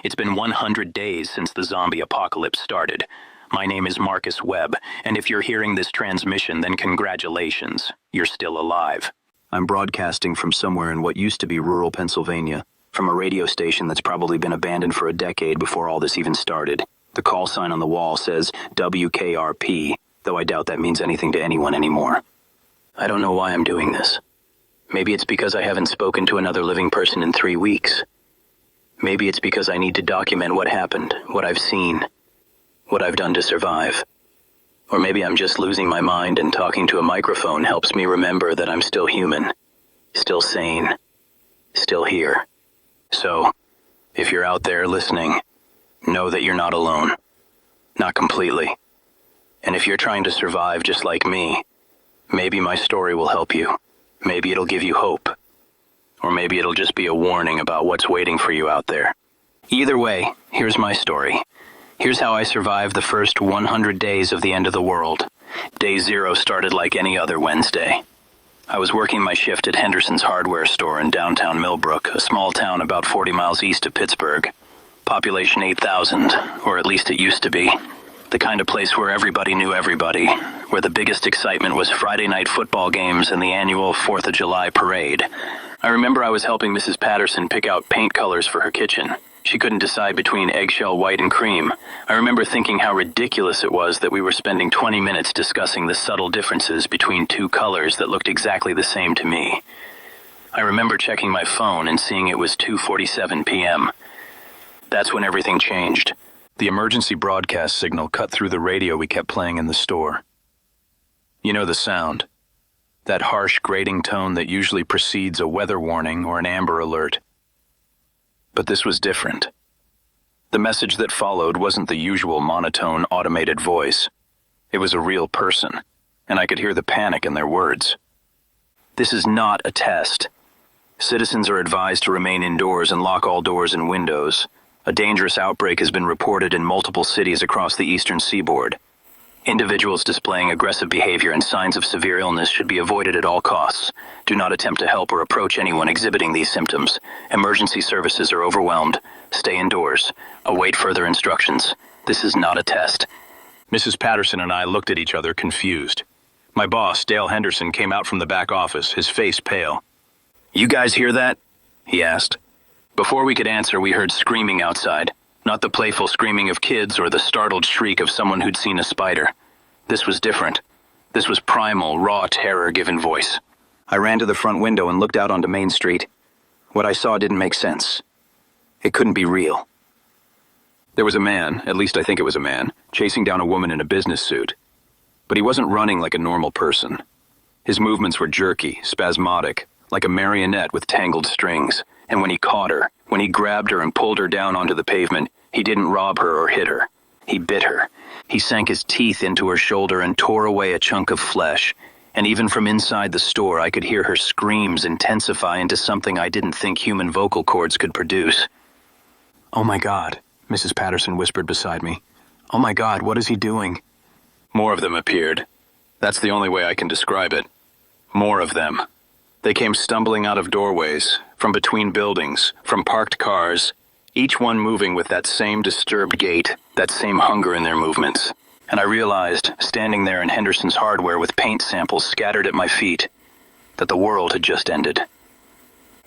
It's been 100 days since the zombie apocalypse started. My name is Marcus Webb, and if you're hearing this transmission, then congratulations, you're still alive. I'm broadcasting from somewhere in what used to be rural Pennsylvania, from a radio station that's probably been abandoned for a decade before all this even started. The call sign on the wall says WKRP, though I doubt that means anything to anyone anymore. I don't know why I'm doing this. Maybe it's because I haven't spoken to another living person in 3 weeks. Maybe it's because I need to document what happened, what I've seen, what I've done to survive. Or maybe I'm just losing my mind and talking to a microphone helps me remember that I'm still human, still sane, still here. So, if you're out there listening, know that you're not alone. Not completely. And if you're trying to survive just like me, maybe my story will help you. Maybe it'll give you hope. Or maybe it'll just be a warning about what's waiting for you out there. Either way, here's my story. Here's how I survived the first 100 days of the end of the world. Day 0 started like any other Wednesday. I was working my shift at Henderson's hardware store in downtown Millbrook, a small town about 40 miles east of Pittsburgh. Population 8,000, or at least it used to be. The kind of place where everybody knew everybody, where the biggest excitement was Friday night football games and the annual 4th of July parade. I remember I was helping Mrs. Patterson pick out paint colors for her kitchen. She couldn't decide between eggshell white and cream. I remember thinking how ridiculous it was that we were spending 20 minutes discussing the subtle differences between two colors that looked exactly the same to me. I remember checking my phone and seeing it was 2:47 p.m. That's when everything changed. The emergency broadcast signal cut through the radio we kept playing in the store. You know the sound. That harsh, grating tone that usually precedes a weather warning or an amber alert. But this was different. The message that followed wasn't the usual monotone, automated voice. It was a real person, and I could hear the panic in their words. This is not a test. Citizens are advised to remain indoors and lock all doors and windows. A dangerous outbreak has been reported in multiple cities across the eastern seaboard. Individuals displaying aggressive behavior and signs of severe illness should be avoided at all costs. Do not attempt to help or approach anyone exhibiting these symptoms. Emergency services are overwhelmed. Stay indoors. Await further instructions. This is not a test. Mrs. Patterson and I looked at each other confused. My boss, Dale Henderson, came out from the back office, his face pale. "You guys hear that?" he asked. Before we could answer, we heard screaming outside. Not the playful screaming of kids or the startled shriek of someone who'd seen a spider. This was different. This was primal, raw terror given voice. I ran to the front window and looked out onto Main Street. What I saw didn't make sense. It couldn't be real. There was a man, at least I think it was a man, chasing down a woman in a business suit. But he wasn't running like a normal person. His movements were jerky, spasmodic, like a marionette with tangled strings. And when he caught her, when he grabbed her and pulled her down onto the pavement, he didn't rob her or hit her. He bit her. He sank his teeth into her shoulder and tore away a chunk of flesh. And even from inside the store, I could hear her screams intensify into something I didn't think human vocal cords could produce. "Oh my God," Mrs. Patterson whispered beside me. "Oh my God, what is he doing?" More of them appeared. That's the only way I can describe it. More of them. They came stumbling out of doorways, from between buildings, from parked cars, each one moving with that same disturbed gait, that same hunger in their movements. And I realized, standing there in Henderson's hardware with paint samples scattered at my feet, that the world had just ended.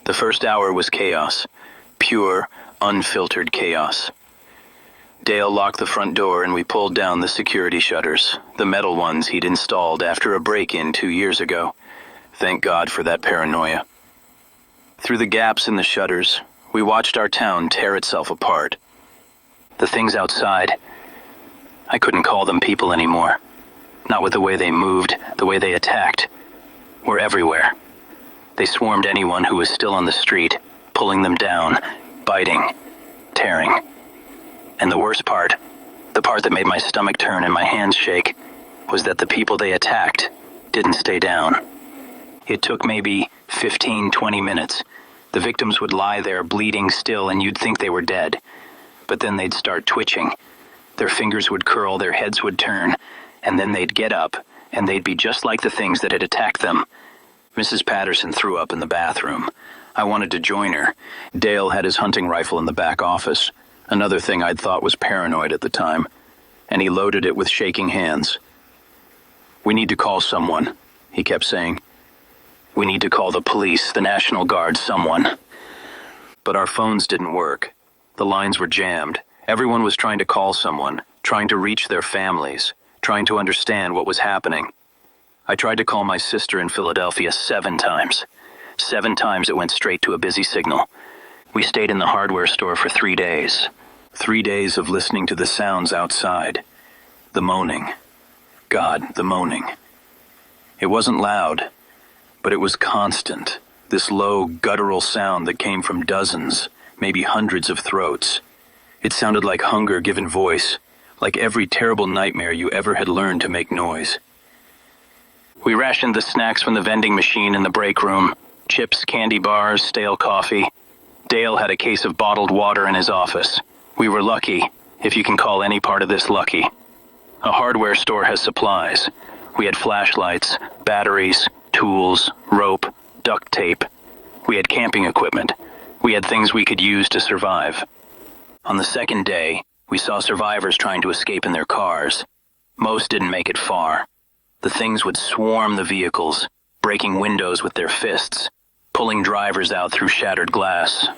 The first hour was chaos, pure, unfiltered chaos. Dale locked the front door and we pulled down the security shutters, the metal ones he'd installed after a break-in 2 years ago. Thank God for that paranoia. Through the gaps in the shutters, we watched our town tear itself apart. The things outside, I couldn't call them people anymore. Not with the way they moved, the way they attacked. Were everywhere. They swarmed anyone who was still on the street, pulling them down, biting, tearing. And the worst part, the part that made my stomach turn and my hands shake, was that the people they attacked didn't stay down. It took maybe 15, 20 minutes. The victims would lie there bleeding still and you'd think they were dead. But then they'd start twitching. Their fingers would curl, their heads would turn, and then they'd get up, and they'd be just like the things that had attacked them. Mrs. Patterson threw up in the bathroom. I wanted to join her. Dale had his hunting rifle in the back office. Another thing I'd thought was paranoid at the time, and he loaded it with shaking hands. "We need to call someone," he kept saying. "We need to call the police, the National Guard, someone." But our phones didn't work. The lines were jammed. Everyone was trying to call someone, trying to reach their families, trying to understand what was happening. I tried to call my sister in Philadelphia 7 times. 7 times it went straight to a busy signal. We stayed in the hardware store for 3 days. 3 days of listening to the sounds outside. The moaning. God, the moaning. It wasn't loud, but it was constant. This low, guttural sound that came from dozens, maybe hundreds of throats. It sounded like hunger given voice, like every terrible nightmare you ever had learned to make noise. We rationed the snacks from the vending machine in the break room. Chips, candy bars, stale coffee. Dale had a case of bottled water in his office. We were lucky, if you can call any part of this lucky. A hardware store has supplies. We had flashlights, batteries, tools, rope, duct tape. We had camping equipment. We had things we could use to survive. On the second day, we saw survivors trying to escape in their cars. Most didn't make it far. The things would swarm the vehicles, breaking windows with their fists, pulling drivers out through shattered glass.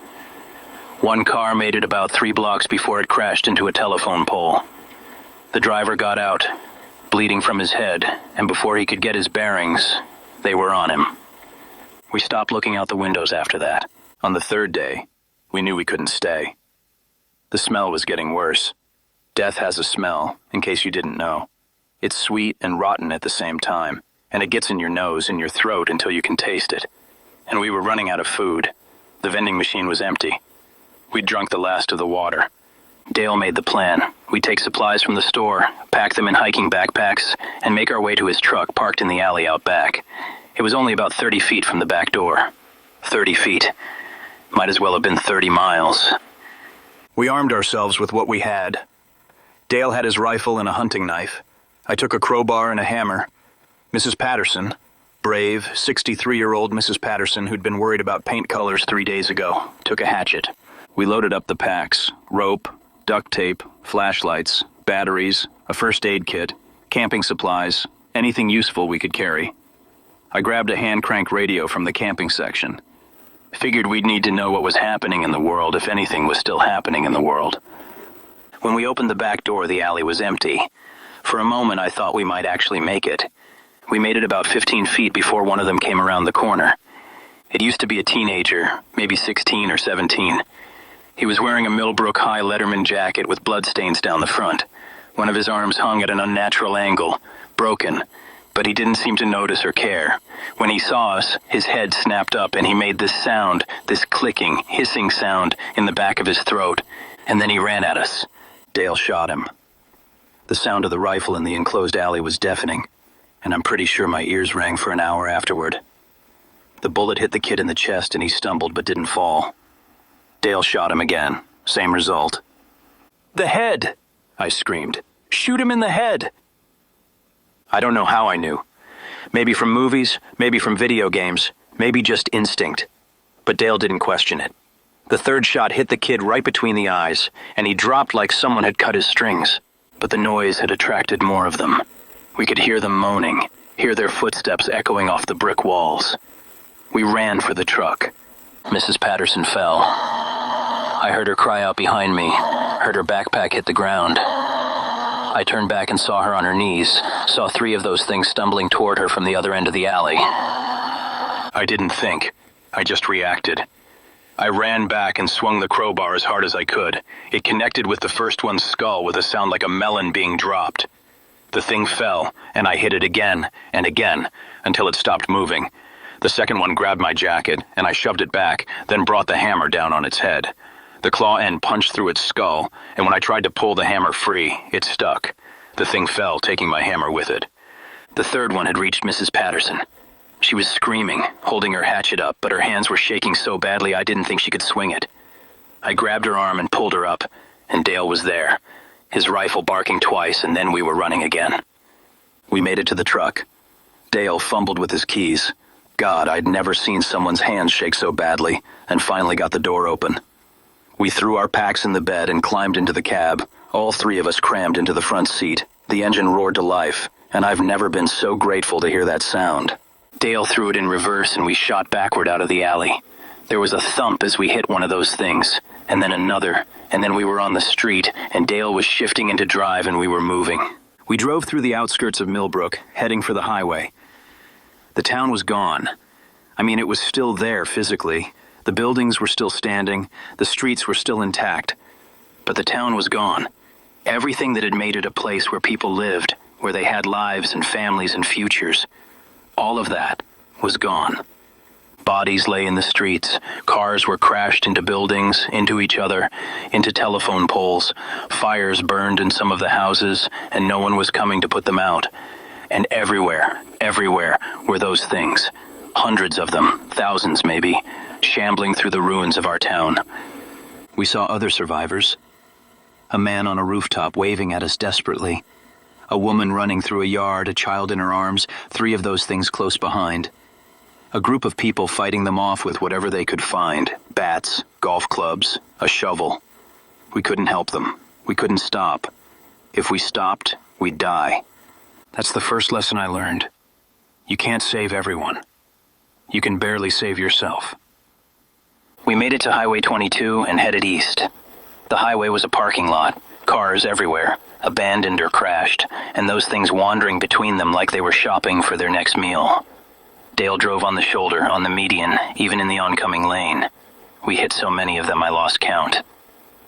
One car made it about 3 blocks before it crashed into a telephone pole. The driver got out, bleeding from his head, and before he could get his bearings, they were on him. We stopped looking out the windows after that. On the third day, we knew we couldn't stay. The smell was getting worse. Death has a smell, in case you didn't know. It's sweet and rotten at the same time, and it gets in your nose and your throat until you can taste it. And we were running out of food. The vending machine was empty. We'd drunk the last of the water. Dale made the plan. We'd take supplies from the store, pack them in hiking backpacks, and make our way to his truck parked in the alley out back. It was only about 30 feet from the back door. 30 feet. Might as well have been 30 miles. We armed ourselves with what we had. Dale had his rifle and a hunting knife. I took a crowbar and a hammer. Mrs. Patterson, brave, 63-year-old Mrs. Patterson, who'd been worried about paint colors 3 days ago, took a hatchet. We loaded up the packs, rope, duct tape, flashlights, batteries, a first aid kit, camping supplies, anything useful we could carry. I grabbed a hand-crank radio from the camping section. Figured we'd need to know what was happening in the world if anything was still happening in the world. When we opened the back door, the alley was empty. For a moment, I thought we might actually make it. We made it about 15 feet before one of them came around the corner. It used to be a teenager, maybe 16 or 17. He was wearing a Millbrook High Letterman jacket with bloodstains down the front. One of his arms hung at an unnatural angle, broken, but he didn't seem to notice or care. When he saw us, his head snapped up and he made this sound, this clicking, hissing sound in the back of his throat, and then he ran at us. Dale shot him. The sound of the rifle in the enclosed alley was deafening, and I'm pretty sure my ears rang for an hour afterward. The bullet hit the kid in the chest and he stumbled but didn't fall. Dale shot him again. Same result. "The head!" I screamed. "Shoot him in the head!" I don't know how I knew. Maybe from movies, maybe from video games, maybe just instinct. But Dale didn't question it. The third shot hit the kid right between the eyes, and he dropped like someone had cut his strings. But the noise had attracted more of them. We could hear them moaning, hear their footsteps echoing off the brick walls. We ran for the truck. Mrs. Patterson fell. I heard her cry out behind me, heard her backpack hit the ground. I turned back and saw her on her knees, saw 3 of those things stumbling toward her from the other end of the alley. I didn't think. I just reacted. I ran back and swung the crowbar as hard as I could. It connected with the first one's skull with a sound like a melon being dropped. The thing fell, and I hit it again and again until it stopped moving. The second one grabbed my jacket, and I shoved it back, then brought the hammer down on its head. The claw end punched through its skull, and when I tried to pull the hammer free, it stuck. The thing fell, taking my hammer with it. The third one had reached Mrs. Patterson. She was screaming, holding her hatchet up, but her hands were shaking so badly I didn't think she could swing it. I grabbed her arm and pulled her up, and Dale was there, his rifle barking twice, and then we were running again. We made it to the truck. Dale fumbled with his keys. God, I'd never seen someone's hands shake so badly, and finally got the door open. We threw our packs in the bed and climbed into the cab. All three of us crammed into the front seat. The engine roared to life, and I've never been so grateful to hear that sound. Dale threw it in reverse and we shot backward out of the alley. There was a thump as we hit one of those things, and then another, and then we were on the street, and Dale was shifting into drive and we were moving. We drove through the outskirts of Millbrook, heading for the highway. The town was gone. I mean, it was still there physically. The buildings were still standing, the streets were still intact. But the town was gone. Everything that had made it a place where people lived, where they had lives and families and futures, all of that was gone. Bodies lay in the streets. Cars were crashed into buildings, into each other, into telephone poles. Fires burned in some of the houses, and no one was coming to put them out. And everywhere were those things. Hundreds of them, thousands maybe, shambling through the ruins of our town. We saw other survivors. A man on a rooftop waving at us desperately. A woman running through a yard, a child in her arms, three of those things close behind. A group of people fighting them off with whatever they could find. Bats, golf clubs, a shovel. We couldn't help them. We couldn't stop. If we stopped, we'd die. That's the first lesson I learned. You can't save everyone. You can barely save yourself. We made it to Highway 22 and headed east. The highway was a parking lot, cars everywhere, abandoned or crashed, and those things wandering between them like they were shopping for their next meal. Dale drove on the shoulder, on the median, even in the oncoming lane. We hit so many of them I lost count.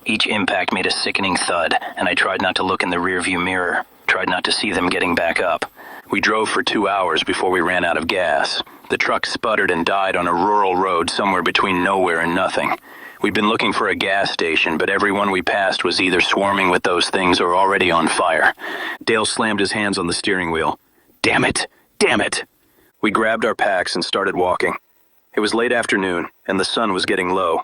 Each impact made a sickening thud, and I tried not to look in the rearview mirror, tried not to see them getting back up. We drove for 2 hours before we ran out of gas. The truck sputtered and died on a rural road somewhere between nowhere and nothing. We'd been looking for a gas station, but every one we passed was either swarming with those things or already on fire. Dale slammed his hands on the steering wheel. Damn it! Damn it! We grabbed our packs and started walking. It was late afternoon, and the sun was getting low.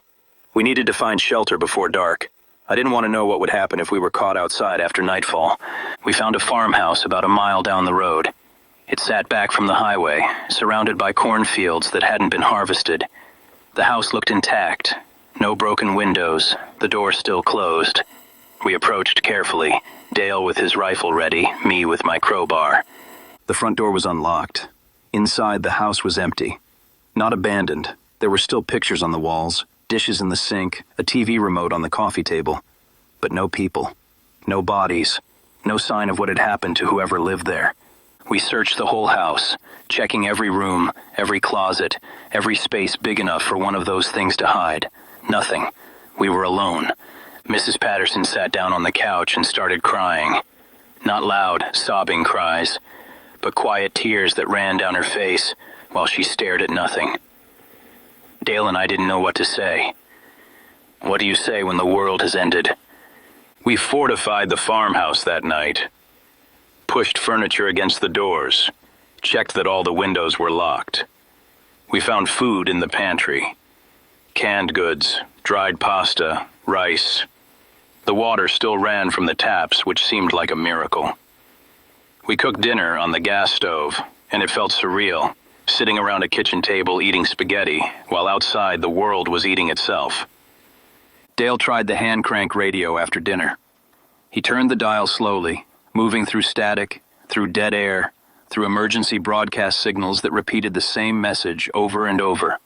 We needed to find shelter before dark. I didn't want to know what would happen if we were caught outside after nightfall. We found a farmhouse about a mile down the road. It sat back from the highway, surrounded by cornfields that hadn't been harvested. The house looked intact. No broken windows, the door still closed. We approached carefully, Dale with his rifle ready, me with my crowbar. The front door was unlocked. Inside, the house was empty. Not abandoned. There were still pictures on the walls, dishes in the sink, a TV remote on the coffee table. But no people. No bodies. No sign of what had happened to whoever lived there. We searched the whole house, checking every room, every closet, every space big enough for one of those things to hide. Nothing. We were alone. Mrs. Patterson sat down on the couch and started crying. Not loud, sobbing cries, but quiet tears that ran down her face while she stared at nothing. Dale and I didn't know what to say. What do you say when the world has ended? We fortified the farmhouse that night. Pushed furniture against the doors. Checked that all the windows were locked. We found food in the pantry. Canned goods, dried pasta, rice. The water still ran from the taps, which seemed like a miracle. We cooked dinner on the gas stove, and it felt surreal, sitting around a kitchen table eating spaghetti, while outside the world was eating itself. Dale tried the hand crank radio after dinner. He turned the dial slowly, moving through static, through dead air, through emergency broadcast signals that repeated the same message over and over.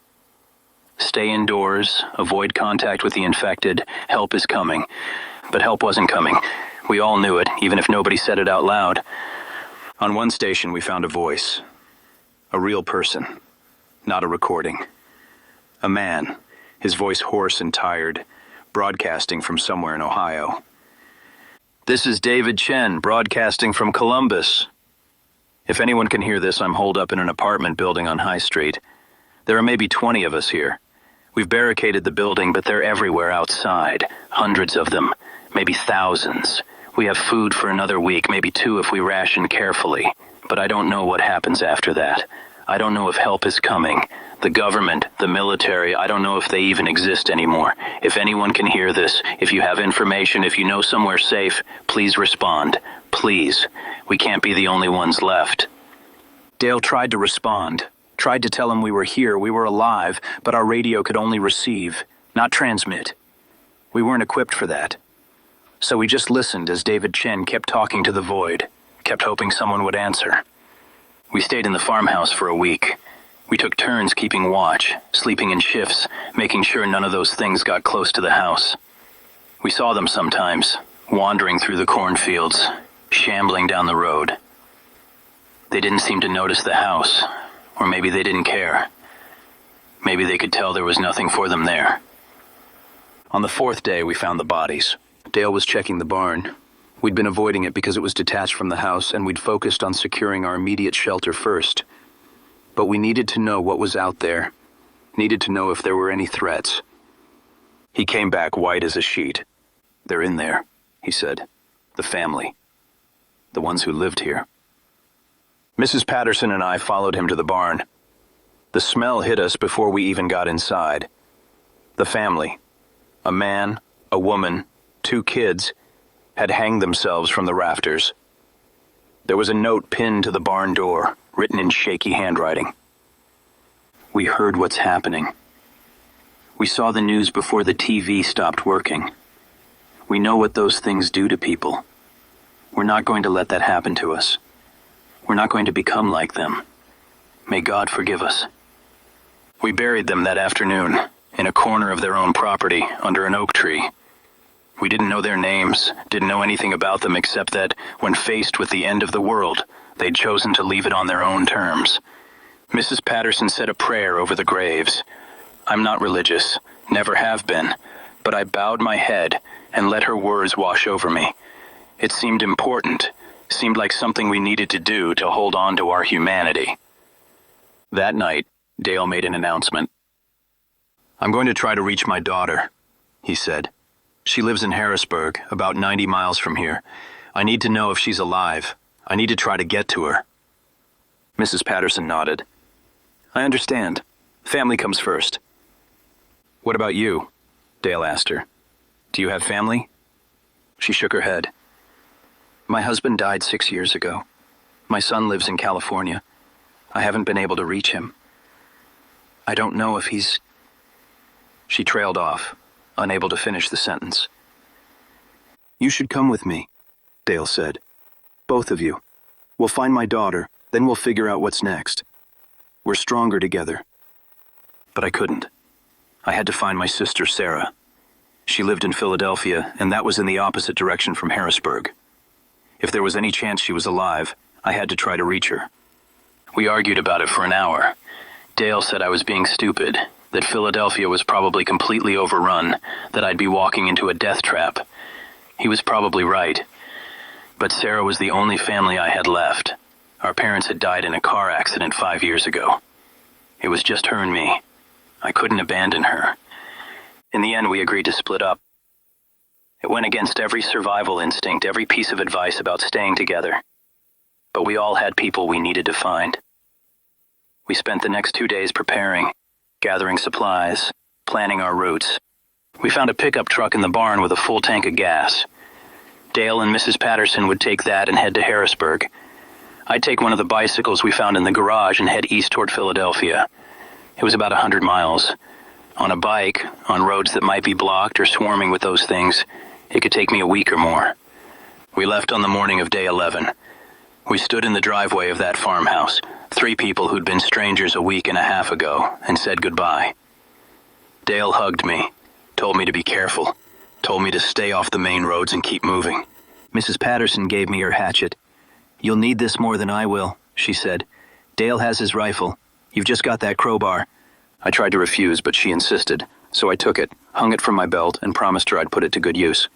Stay indoors, avoid contact with the infected, help is coming. But help wasn't coming. We all knew it, even if nobody said it out loud. On one station we found a voice. A real person, not a recording. A man, his voice hoarse and tired, broadcasting from somewhere in Ohio. This is David Chen, broadcasting from Columbus. If anyone can hear this, I'm holed up in an apartment building on High Street. There are maybe 20 of us here. We've barricaded the building, but they're everywhere outside. Hundreds of them, maybe thousands. We have food for another week, maybe 2 if we ration carefully. But I don't know what happens after that. I don't know if help is coming. The government, the military, I don't know if they even exist anymore. If anyone can hear this, if you have information, if you know somewhere safe, please respond. Please. We can't be the only ones left. Dale tried to respond. Tried to tell him we were here, we were alive, but our radio could only receive, not transmit. We weren't equipped for that. So we just listened as David Chen kept talking to the void, kept hoping someone would answer. We stayed in the farmhouse for a week. We took turns keeping watch, sleeping in shifts, making sure none of those things got close to the house. We saw them sometimes, wandering through the cornfields, shambling down the road. They didn't seem to notice the house, or maybe they didn't care. Maybe they could tell there was nothing for them there. On the fourth day, we found the bodies. Dale was checking the barn. We'd been avoiding it because it was detached from the house, and we'd focused on securing our immediate shelter first. But we needed to know what was out there, needed to know if there were any threats. He came back white as a sheet. "They're in there," he said. "The family. The ones who lived here." Mrs. Patterson and I followed him to the barn. The smell hit us before we even got inside. The family, a man, a woman, 2 kids, had hanged themselves from the rafters. There was a note pinned to the barn door, written in shaky handwriting. "We heard what's happening. We saw the news before the TV stopped working. We know what those things do to people. We're not going to let that happen to us. We're not going to become like them. May God forgive us." We buried them that afternoon, in a corner of their own property, under an oak tree. We didn't know their names, didn't know anything about them except that, when faced with the end of the world, they'd chosen to leave it on their own terms. Mrs. Patterson said a prayer over the graves. I'm not religious, never have been, but I bowed my head and let her words wash over me. It seemed important, seemed like something we needed to do to hold on to our humanity. That night, Dale made an announcement. "I'm going to try to reach my daughter," he said. "She lives in Harrisburg, about 90 miles from here. I need to know if she's alive. I need to try to get to her." Mrs. Patterson nodded. "I understand. Family comes first." "What about you?" Dale asked her. "Do you have family?" She shook her head. "My husband died 6 years ago. My son lives in California. I haven't been able to reach him. I don't know if he's..." She trailed off, unable to finish the sentence. "You should come with me," Dale said. "Both of you. We'll find my daughter, then we'll figure out what's next. We're stronger together." But I couldn't. I had to find my sister, Sarah. She lived in Philadelphia, and that was in the opposite direction from Harrisburg. If there was any chance she was alive, I had to try to reach her. We argued about it for an hour. Dale said I was being stupid, that Philadelphia was probably completely overrun, that I'd be walking into a death trap. He was probably right. But Sarah was the only family I had left. Our parents had died in a car accident 5 years ago. It was just her and me. I couldn't abandon her. In the end, we agreed to split up. It went against every survival instinct, every piece of advice about staying together. But we all had people we needed to find. We spent the next 2 days preparing, gathering supplies, planning our routes. We found a pickup truck in the barn with a full tank of gas. Dale and Mrs. Patterson would take that and head to Harrisburg. I'd take one of the bicycles we found in the garage and head east toward Philadelphia. It was about 100 miles. On a bike, on roads that might be blocked or swarming with those things, it could take me a week or more. We left on the morning of day 11. We stood in the driveway of that farmhouse, 3 people who'd been strangers a week and a half ago, and said goodbye. Dale hugged me, told me to be careful, told me to stay off the main roads and keep moving. Mrs. Patterson gave me her hatchet. "You'll need this more than I will," she said. "Dale has his rifle. You've just got that crowbar." I tried to refuse, but she insisted, so I took it, hung it from my belt, and promised her I'd put it to good use.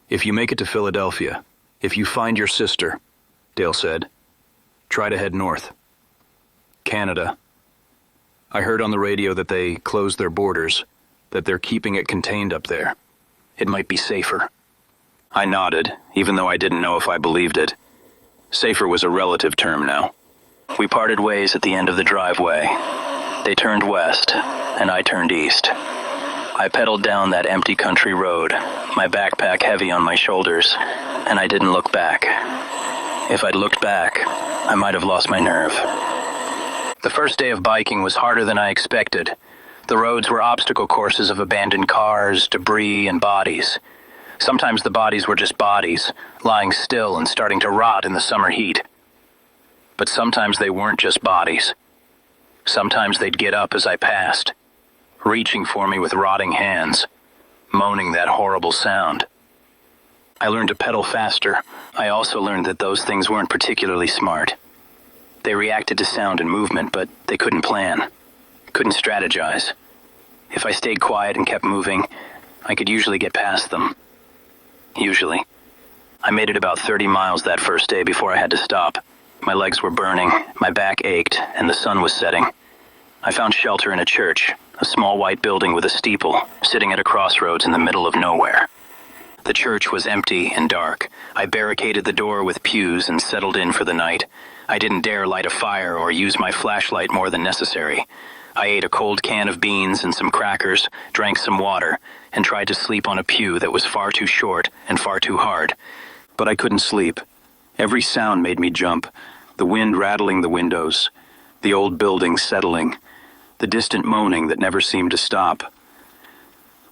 "If you make it to Philadelphia, if you find your sister," Dale said, "try to head north. Canada. I heard on the radio that they closed their borders, that they're keeping it contained up there. It might be safer." I nodded, even though I didn't know if I believed it. Safer was a relative term now. We parted ways at the end of the driveway. They turned west, and I turned east. I pedaled down that empty country road, my backpack heavy on my shoulders, and I didn't look back. If I'd looked back, I might have lost my nerve. The first day of biking was harder than I expected. The roads were obstacle courses of abandoned cars, debris, and bodies. Sometimes the bodies were just bodies, lying still and starting to rot in the summer heat. But sometimes they weren't just bodies. Sometimes they'd get up as I passed, reaching for me with rotting hands, moaning that horrible sound. I learned to pedal faster. I also learned that those things weren't particularly smart. They reacted to sound and movement, but they couldn't plan, couldn't strategize. If I stayed quiet and kept moving, I could usually get past them. Usually. I made it about 30 miles that first day before I had to stop. My legs were burning, my back ached, and the sun was setting. I found shelter in a church, a small white building with a steeple, sitting at a crossroads in the middle of nowhere. The church was empty and dark. I barricaded the door with pews and settled in for the night. I didn't dare light a fire or use my flashlight more than necessary. I ate a cold can of beans and some crackers, drank some water, and tried to sleep on a pew that was far too short and far too hard. But I couldn't sleep. Every sound made me jump. The wind rattling the windows, the old building settling, the distant moaning that never seemed to stop.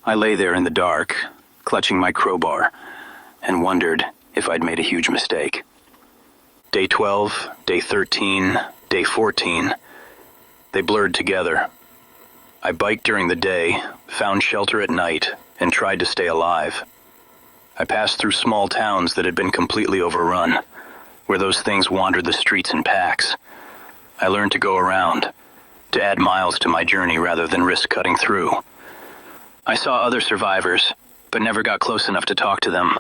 I lay there in the dark, clutching my crowbar, and wondered if I'd made a huge mistake. Day 12, day 13, day 14, they blurred together. I biked during the day, found shelter at night, and tried to stay alive. I passed through small towns that had been completely overrun, where those things wandered the streets in packs. I learned to go around, to add miles to my journey rather than risk cutting through. I saw other survivors, but never got close enough to talk to them.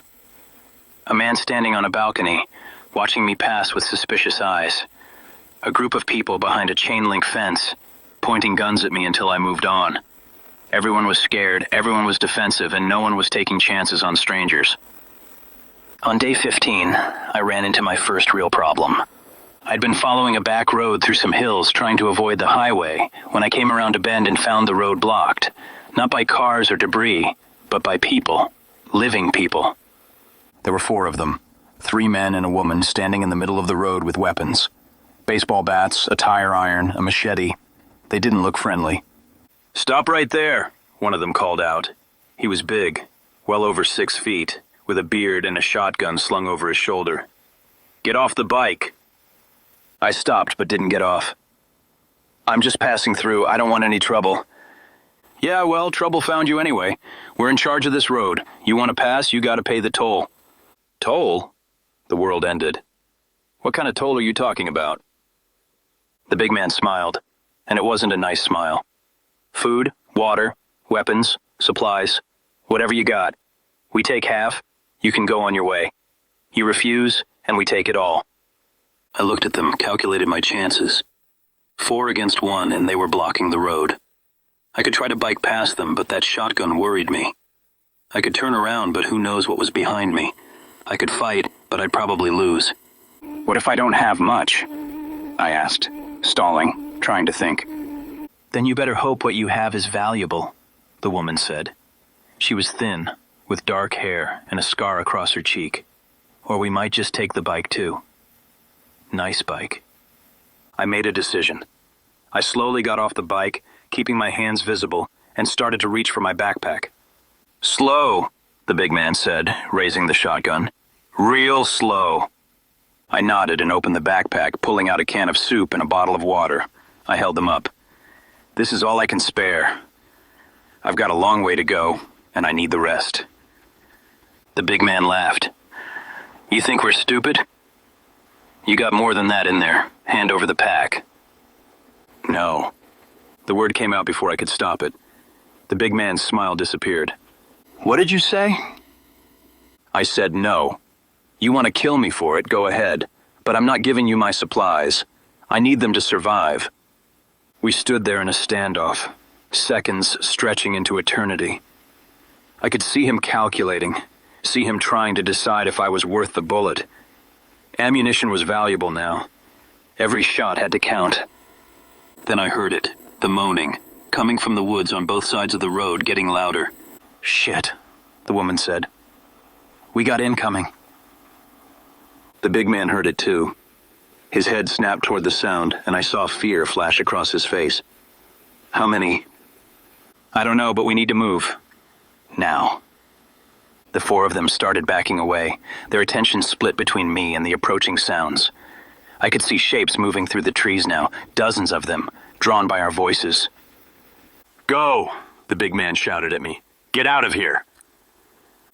A man standing on a balcony, watching me pass with suspicious eyes. A group of people behind a chain-link fence, pointing guns at me until I moved on. Everyone was scared, everyone was defensive, and no one was taking chances on strangers. On day 15, I ran into my first real problem. I'd been following a back road through some hills trying to avoid the highway when I came around a bend and found the road blocked, not by cars or debris, but by people, living people. There were 4 of them, 3 men and a woman standing in the middle of the road with weapons. Baseball bats, a tire iron, a machete. They didn't look friendly. "Stop right there," one of them called out. He was big, well over 6 feet, with a beard and a shotgun slung over his shoulder. "Get off the bike." I stopped but didn't get off. "I'm just passing through. I don't want any trouble." "Yeah, well, trouble found you anyway. We're in charge of this road. You want to pass, you gotta pay the toll." "Toll?" The world ended. "What kind of toll are you talking about?" The big man smiled, and it wasn't a nice smile. "Food, water, weapons, supplies, whatever you got. We take half, you can go on your way. You refuse, and we take it all." I looked at them, calculated my chances. 4 against 1, and they were blocking the road. I could try to bike past them, but that shotgun worried me. I could turn around, but who knows what was behind me. I could fight, but I'd probably lose. "What if I don't have much?" I asked, stalling, trying to think. "Then you better hope what you have is valuable," the woman said. She was thin, with dark hair and a scar across her cheek. "Or we might just take the bike too." Nice bike. I made a decision. I slowly got off the bike, keeping my hands visible, and started to reach for my backpack. "Slow," the big man said, raising the shotgun. "Real slow." I nodded and opened the backpack, pulling out a can of soup and a bottle of water. I held them up. "This is all I can spare. I've got a long way to go, and I need the rest." The big man laughed. "You think we're stupid? You got more than that in there. Hand over the pack." "No." The word came out before I could stop it. The big man's smile disappeared. "What did you say?" I said no. "You want to kill me for it, go ahead. But I'm not giving you my supplies. I need them to survive." We stood there in a standoff, seconds stretching into eternity. I could see him calculating, see him trying to decide if I was worth the bullet. Ammunition was valuable now. Every shot had to count. Then I heard it, the moaning, coming from the woods on both sides of the road, getting louder. "Shit," the woman said. "We got incoming." The big man heard it too. His head snapped toward the sound, and I saw fear flash across his face. "How many?" I don't know, but we need to move. Now. The four of them started backing away, their attention split between me and the approaching sounds. I could see shapes moving through the trees now, dozens of them, drawn by our voices. Go, the big man shouted at me. Get out of here.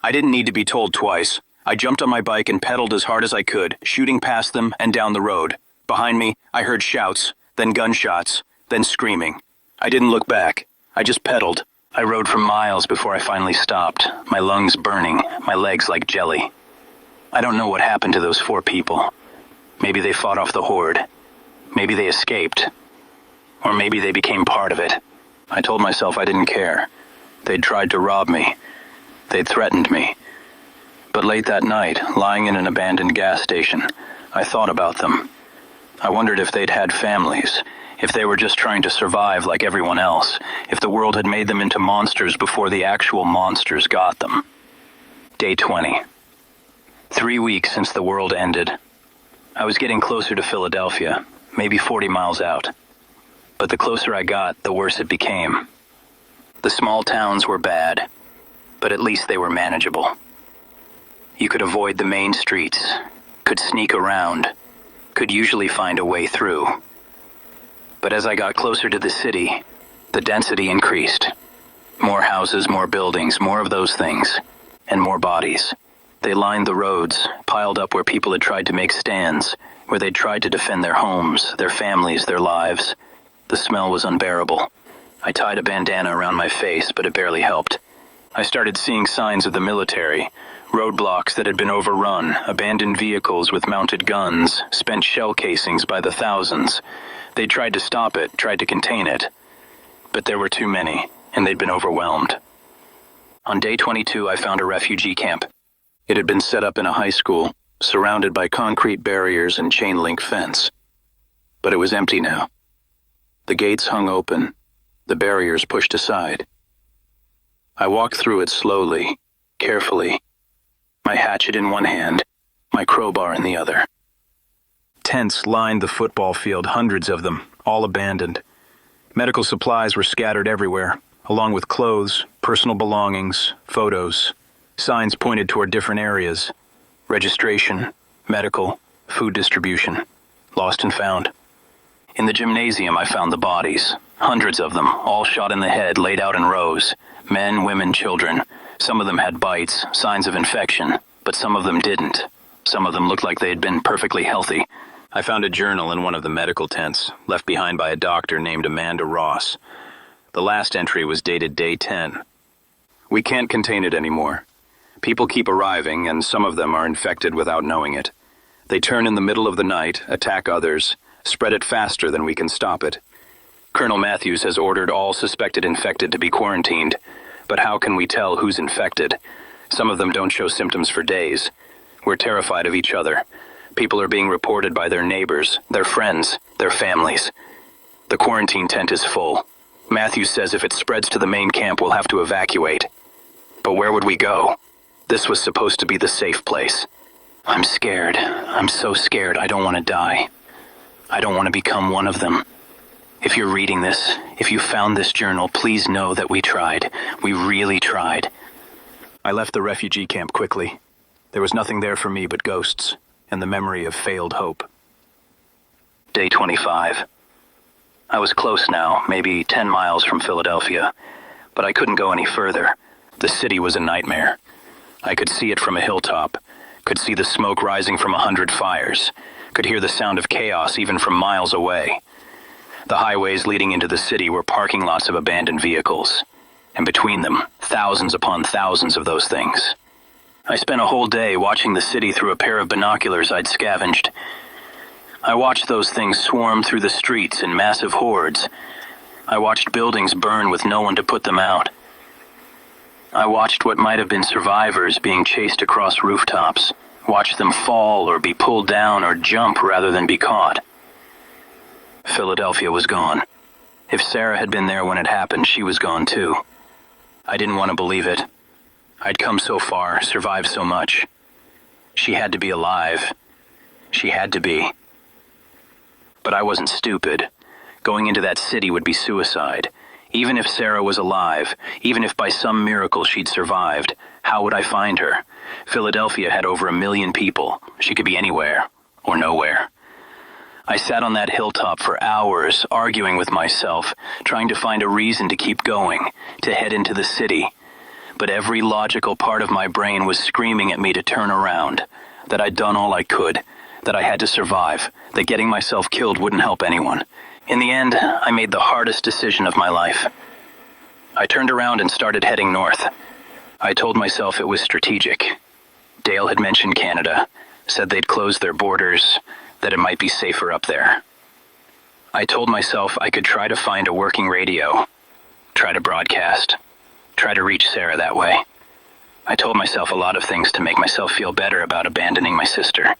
I didn't need to be told twice. I jumped on my bike and pedaled as hard as I could, shooting past them and down the road. Behind me, I heard shouts, then gunshots, then screaming. I didn't look back. I just pedaled. I rode for miles before I finally stopped, my lungs burning, my legs like jelly. I don't know what happened to those four people. Maybe they fought off the horde. Maybe they escaped. Or maybe they became part of it. I told myself I didn't care. They'd tried to rob me. They'd threatened me. But late that night, lying in an abandoned gas station, I thought about them. I wondered if they'd had families, if they were just trying to survive like everyone else, if the world had made them into monsters before the actual monsters got them. Day 20. 3 weeks since the world ended. I was getting closer to Philadelphia, maybe 40 miles out. But the closer I got, the worse it became. The small towns were bad, but at least they were manageable. You could avoid the main streets, could sneak around, could usually find a way through. But as I got closer to the city, the density increased. More houses, more buildings, more of those things, and more bodies. They lined the roads, piled up where people had tried to make stands, where they'd tried to defend their homes, their families, their lives. The smell was unbearable. I tied a bandana around my face, but it barely helped. I started seeing signs of the military, roadblocks that had been overrun, abandoned vehicles with mounted guns, spent shell casings by the thousands. They tried to stop it, tried to contain it. But there were too many, and they'd been overwhelmed. On day 22, I found a refugee camp. It had been set up in a high school, surrounded by concrete barriers and chain-link fence. But it was empty now. The gates hung open, the barriers pushed aside. I walked through it slowly, carefully, my hatchet in one hand, my crowbar in the other. Tents lined the football field, hundreds of them, all abandoned. Medical supplies were scattered everywhere, along with clothes, personal belongings, photos. Signs pointed toward different areas: registration, medical, food distribution, lost and found. In the gymnasium, I found the bodies, hundreds of them, all shot in the head, laid out in rows. Men, women, children. Some of them had bites, signs of infection, but some of them didn't. Some of them looked like they had been perfectly healthy. I found a journal in one of the medical tents, left behind by a doctor named Amanda Ross. The last entry was dated day 10. We can't contain it anymore. People keep arriving, and some of them are infected without knowing it. They turn in the middle of the night, attack others, spread it faster than we can stop it. Colonel Matthews has ordered all suspected infected to be quarantined, but how can we tell who's infected? Some of them don't show symptoms for days. We're terrified of each other. People are being reported by their neighbors, their friends, their families. The quarantine tent is full. Matthews says if it spreads to the main camp, we'll have to evacuate. But where would we go? This was supposed to be the safe place. I'm scared. I'm so scared. I don't want to die. I don't want to become one of them. If you're reading this, if you found this journal, please know that we tried. We really tried. I left the refugee camp quickly. There was nothing there for me but ghosts and the memory of failed hope. Day 25. I was close now, maybe 10 miles from Philadelphia, but I couldn't go any further. The city was a nightmare. I could see it from a hilltop, could see the smoke rising from 100 fires, could hear the sound of chaos even from miles away. The highways leading into the city were parking lots of abandoned vehicles, and between them, thousands upon thousands of those things. I spent a whole day watching the city through a pair of binoculars I'd scavenged. I watched those things swarm through the streets in massive hordes. I watched buildings burn with no one to put them out. I watched what might have been survivors being chased across rooftops, watched them fall or be pulled down or jump rather than be caught. Philadelphia was gone. If Sarah had been there when it happened, she was gone too. I didn't want to believe it. I'd come so far, survived so much. She had to be alive. She had to be. But I wasn't stupid. Going into that city would be suicide. Even if Sarah was alive, even if by some miracle she'd survived, how would I find her? Philadelphia had over 1 million people. She could be anywhere, or nowhere. I sat on that hilltop for hours, arguing with myself, trying to find a reason to keep going, to head into the city. But every logical part of my brain was screaming at me to turn around, that I'd done all I could, that I had to survive, that getting myself killed wouldn't help anyone. In the end, I made the hardest decision of my life. I turned around and started heading north. I told myself it was strategic. Dale had mentioned Canada, said they'd closed their borders, that it might be safer up there. I told myself I could try to find a working radio, try to broadcast, try to reach Sarah that way. I told myself a lot of things to make myself feel better about abandoning my sister.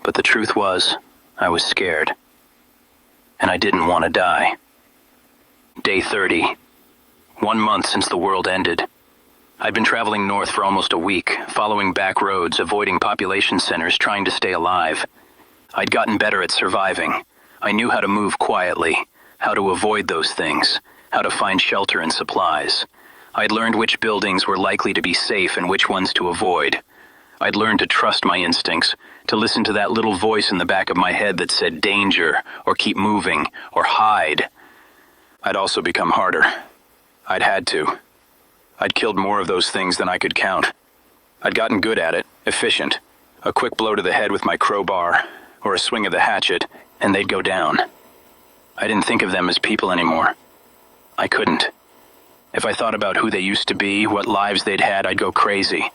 But the truth was, I was scared. And I didn't want to die. Day 30. 1 month since the world ended. I'd been traveling north for almost a week, following back roads, avoiding population centers, trying to stay alive. I'd gotten better at surviving. I knew how to move quietly, how to avoid those things, how to find shelter and supplies. I'd learned which buildings were likely to be safe and which ones to avoid. I'd learned to trust my instincts, to listen to that little voice in the back of my head that said danger, or keep moving, or hide. I'd also become harder. I'd had to. I'd killed more of those things than I could count. I'd gotten good at it, efficient. A quick blow to the head with my crowbar, or a swing of the hatchet, and they'd go down. I didn't think of them as people anymore. I couldn't. If I thought about who they used to be, what lives they'd had, I'd go crazy.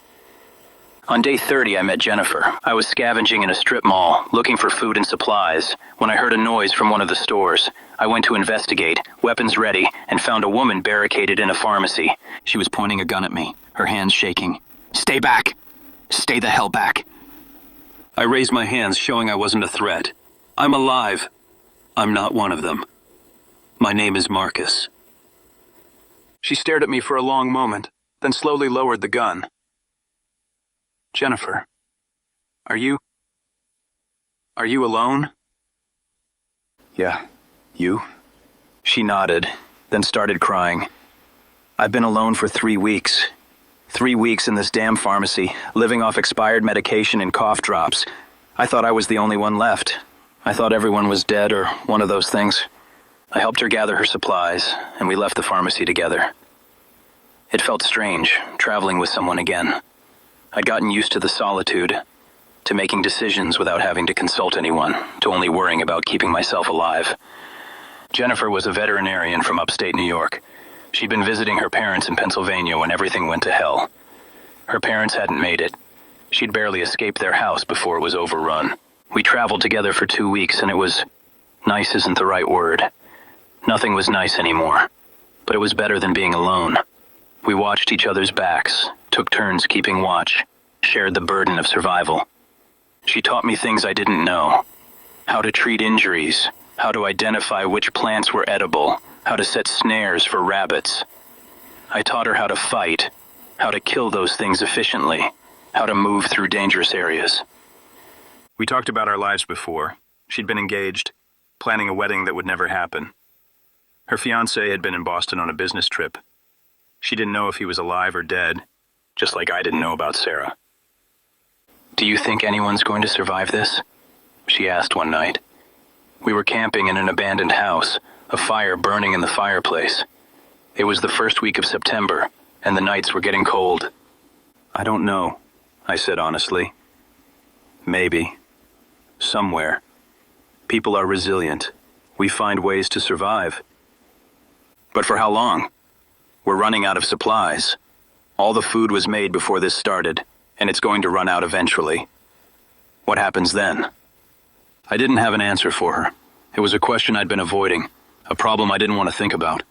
On day 30, I met Jennifer. I was scavenging in a strip mall, looking for food and supplies, when I heard a noise from one of the stores. I went to investigate, weapons ready, and found a woman barricaded in a pharmacy. She was pointing a gun at me, her hands shaking. "Stay back! Stay the hell back!" I raised my hands, showing I wasn't a threat. "I'm alive. I'm not one of them. My name is Marcus." She stared at me for a long moment, then slowly lowered the gun. "Jennifer, are you alone?" "Yeah, you?" She nodded, then started crying. "I've been alone for 3 weeks. 3 weeks in this damn pharmacy, living off expired medication and cough drops. I thought I was the only one left. I thought everyone was dead or one of those things." I helped her gather her supplies, and we left the pharmacy together. It felt strange, traveling with someone again. I'd gotten used to the solitude, to making decisions without having to consult anyone, to only worrying about keeping myself alive. Jennifer was a veterinarian from upstate New York. She'd been visiting her parents in Pennsylvania when everything went to hell. Her parents hadn't made it. She'd barely escaped their house before it was overrun. We traveled together for 2 weeks, and it was... nice isn't the right word. Nothing was nice anymore, but it was better than being alone. We watched each other's backs, took turns keeping watch, shared the burden of survival. She taught me things I didn't know. How to treat injuries, how to identify which plants were edible, how to set snares for rabbits. I taught her how to fight, how to kill those things efficiently, how to move through dangerous areas. We talked about our lives before. She'd been engaged, planning a wedding that would never happen. Her fiancé had been in Boston on a business trip. She didn't know if he was alive or dead, just like I didn't know about Sarah. "Do you think anyone's going to survive this?" she asked one night. We were camping in an abandoned house, a fire burning in the fireplace. It was the first week of September, and the nights were getting cold. "I don't know," I said honestly. "Maybe. Somewhere. People are resilient. We find ways to survive. But for how long? We're running out of supplies. All the food was made before this started, and it's going to run out eventually. What happens then?" I didn't have an answer for her. It was a question I'd been avoiding, a problem I didn't want to think about.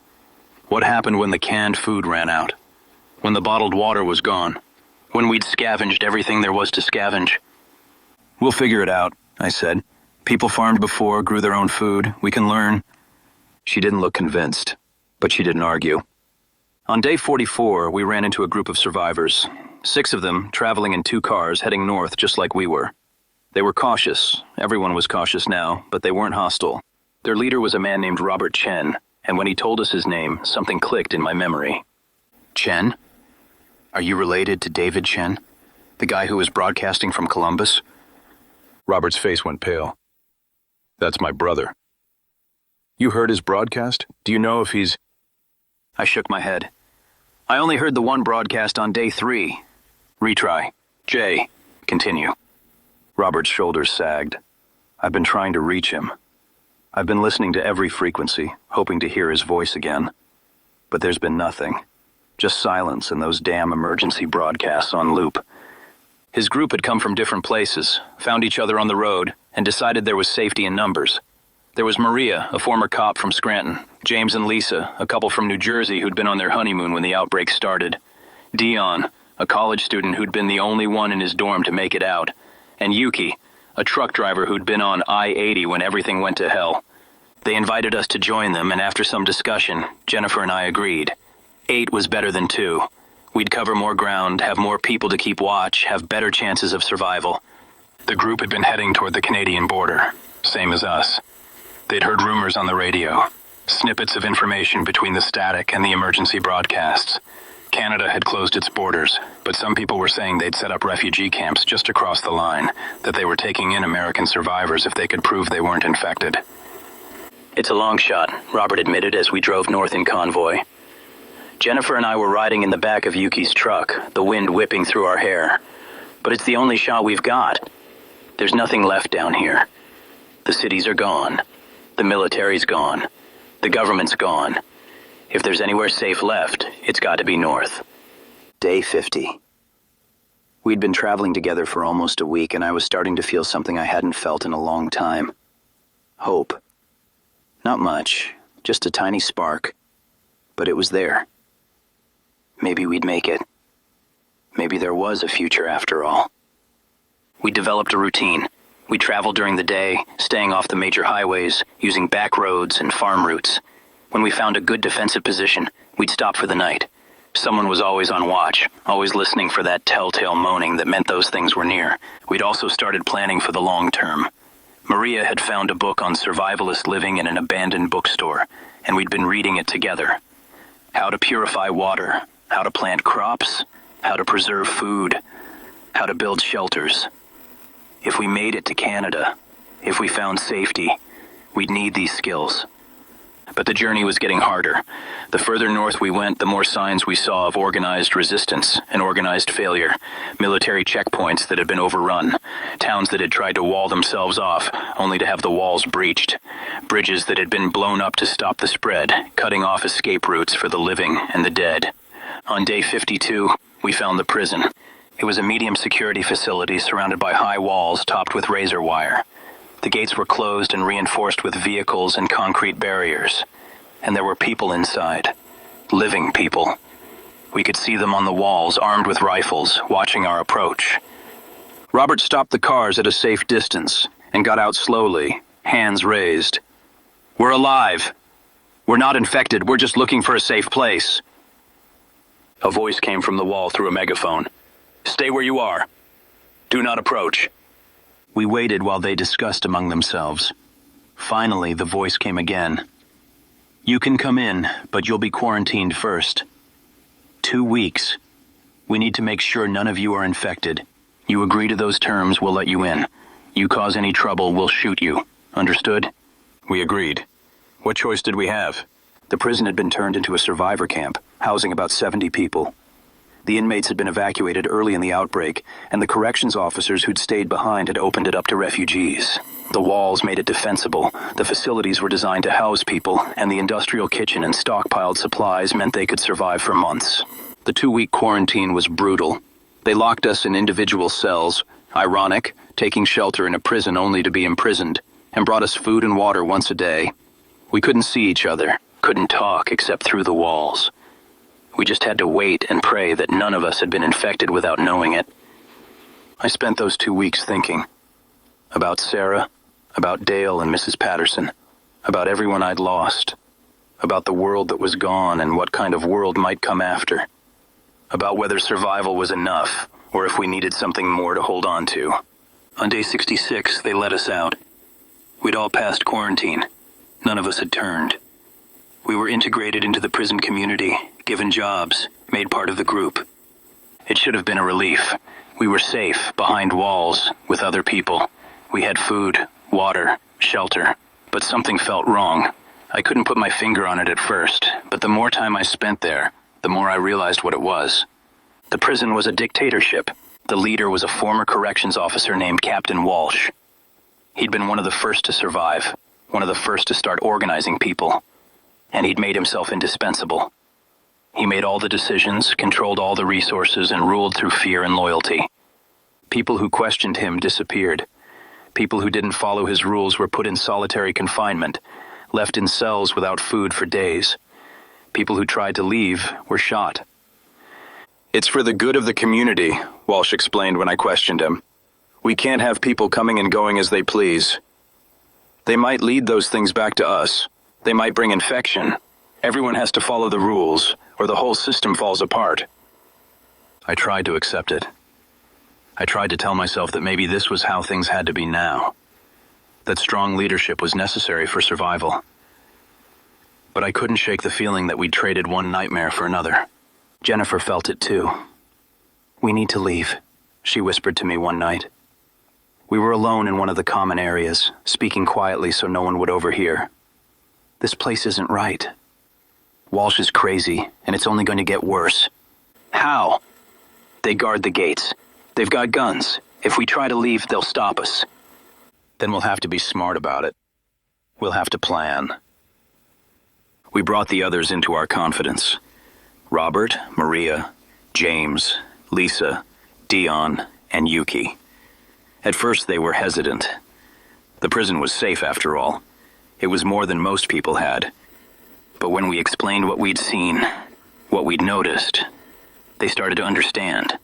What happened when the canned food ran out? When the bottled water was gone? When we'd scavenged everything there was to scavenge? "We'll figure it out," I said. "People farmed before, grew their own food. We can learn." She didn't look convinced, but she didn't argue. On day 44, we ran into a group of survivors. 6 of them, traveling in 2 cars, heading north just like we were. They were cautious. Everyone was cautious now, but they weren't hostile. Their leader was a man named Robert Chen. And when he told us his name, something clicked in my memory. Chen? Are you related to David Chen? The guy who was broadcasting from Columbus? Robert's face went pale. That's my brother. You heard his broadcast? Do you know if he's... I shook my head. I only heard the one broadcast on day 3. Retry. Jay, continue. Robert's shoulders sagged. I've been trying to reach him. I've been listening to every frequency, hoping to hear his voice again. But there's been nothing. Just silence and those damn emergency broadcasts on loop. His group had come from different places, found each other on the road, and decided there was safety in numbers. There was Maria, a former cop from Scranton, James and Lisa, a couple from New Jersey who'd been on their honeymoon when the outbreak started, Dion, a college student who'd been the only one in his dorm to make it out, and Yuki, a truck driver who'd been on I-80 when everything went to hell. They invited us to join them, and after some discussion, Jennifer and I agreed. 8 was better than 2. We'd cover more ground, have more people to keep watch, have better chances of survival. The group had been heading toward the Canadian border, same as us. They'd heard rumors on the radio, snippets of information between the static and the emergency broadcasts. Canada had closed its borders, but some people were saying they'd set up refugee camps just across the line, that they were taking in American survivors if they could prove they weren't infected. It's a long shot, Robert admitted as we drove north in convoy. Jennifer and I were riding in the back of Yuki's truck, the wind whipping through our hair. But it's the only shot we've got. There's nothing left down here. The cities are gone. The military's gone. The government's gone. If there's anywhere safe left, it's got to be north. Day 50. We'd been traveling together for almost a week, and I was starting to feel something I hadn't felt in a long time. Hope. Not much, just a tiny spark. But it was there. Maybe we'd make it. Maybe there was a future after all. We developed a routine. We traveled during the day, staying off the major highways, using back roads and farm routes. When we found a good defensive position, we'd stop for the night. Someone was always on watch, always listening for that telltale moaning that meant those things were near. We'd also started planning for the long term. Maria had found a book on survivalist living in an abandoned bookstore, and we'd been reading it together. How to purify water, how to plant crops, how to preserve food, how to build shelters. If we made it to Canada, if we found safety, we'd need these skills. But the journey was getting harder. The further north we went, the more signs we saw of organized resistance and organized failure. Military checkpoints that had been overrun. Towns that had tried to wall themselves off, only to have the walls breached. Bridges that had been blown up to stop the spread, cutting off escape routes for the living and the dead. On day 52, we found the prison. It was a medium security facility surrounded by high walls topped with razor wire. The gates were closed and reinforced with vehicles and concrete barriers. And there were people inside. Living people. We could see them on the walls, armed with rifles, watching our approach. Robert stopped the cars at a safe distance and got out slowly, hands raised. "We're alive. We're not infected. We're just looking for a safe place." A voice came from the wall through a megaphone. "Stay where you are. Do not approach." We waited while they discussed among themselves. Finally, the voice came again. "You can come in, but you'll be quarantined first. 2 weeks. We need to make sure none of you are infected. You agree to those terms, we'll let you in. You cause any trouble, we'll shoot you. Understood?" We agreed. What choice did we have? The prison had been turned into a survivor camp, housing about 70 people. The inmates had been evacuated early in the outbreak, and the corrections officers who'd stayed behind had opened it up to refugees. The walls made it defensible, the facilities were designed to house people, and the industrial kitchen and stockpiled supplies meant they could survive for months. The 2-week quarantine was brutal. They locked us in individual cells, ironic, taking shelter in a prison only to be imprisoned, and brought us food and water once a day. We couldn't see each other, couldn't talk except through the walls. We just had to wait and pray that none of us had been infected without knowing it. I spent those 2 weeks thinking. About Sarah, about Dale and Mrs. Patterson, about everyone I'd lost, about the world that was gone and what kind of world might come after, about whether survival was enough or if we needed something more to hold on to. On day 66, they let us out. We'd all passed quarantine. None of us had turned. We were integrated into the prison community, given jobs, made part of the group. It should have been a relief. We were safe, behind walls, with other people. We had food, water, shelter. But something felt wrong. I couldn't put my finger on it at first, but the more time I spent there, the more I realized what it was. The prison was a dictatorship. The leader was a former corrections officer named Captain Walsh. He'd been one of the first to survive, one of the first to start organizing people. And he'd made himself indispensable. He made all the decisions, controlled all the resources, and ruled through fear and loyalty. People who questioned him disappeared. People who didn't follow his rules were put in solitary confinement, left in cells without food for days. People who tried to leave were shot. It's for the good of the community, Walsh explained when I questioned him. We can't have people coming and going as they please. They might lead those things back to us. They might bring infection. Everyone has to follow the rules, or the whole system falls apart. I tried to accept it. I tried to tell myself that maybe this was how things had to be now, that strong leadership was necessary for survival. But I couldn't shake the feeling that we'd traded one nightmare for another. Jennifer felt it too. "We need to leave," she whispered to me one night. We were alone in one of the common areas, speaking quietly so no one would overhear. "This place isn't right. Walsh is crazy, and it's only going to get worse." "How?" "They guard the gates. They've got guns. If we try to leave, they'll stop us." Then we'll have to be smart about it. We'll have to plan. We brought the others into our confidence. Robert, Maria, James, Lisa, Dion, and Yuki. At first they were hesitant. The prison was safe after all. It was more than most people had. But when we explained what we'd seen, what we'd noticed, they started to understand.